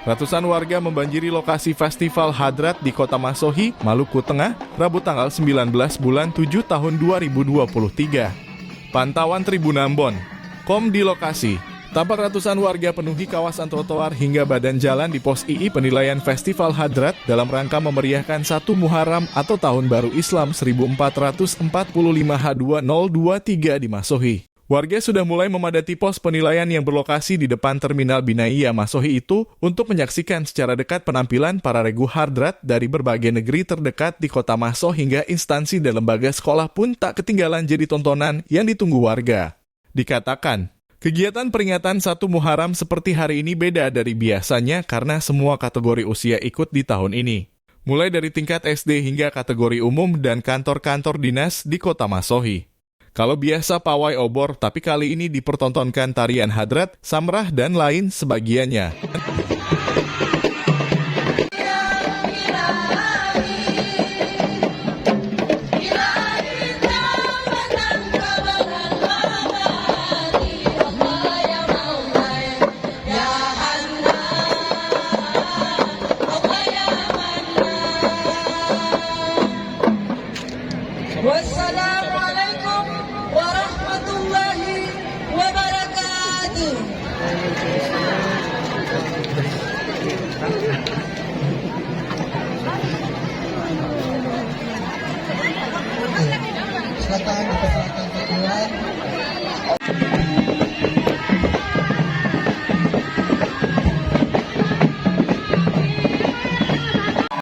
Ratusan warga membanjiri lokasi Festival Hadrat di Kota Masohi, Maluku Tengah, Rabu tanggal 19 bulan 7 tahun 2023. Pantauan Tribun Ambon. Di lokasi, tampak ratusan warga penuhi kawasan trotoar hingga badan jalan di pos II penilaian Festival Hadrat dalam rangka memeriahkan 1 Muharram atau Tahun Baru Islam 1445 H2023 di Masohi. Warga sudah mulai memadati pos penilaian yang berlokasi di depan Terminal Binaiya Masohi itu untuk menyaksikan secara dekat penampilan para regu Hadrat dari berbagai negeri terdekat di Kota Maso hingga instansi dan lembaga sekolah pun tak ketinggalan jadi tontonan yang ditunggu warga. Dikatakan, kegiatan peringatan 1 Muharram seperti hari ini beda dari biasanya karena semua kategori usia ikut di tahun ini. Mulai dari tingkat SD hingga kategori umum dan kantor-kantor dinas di Kota Masohi. Kalau biasa pawai obor, tapi kali ini dipertontonkan tarian hadrat, samrah, dan lain sebagiannya.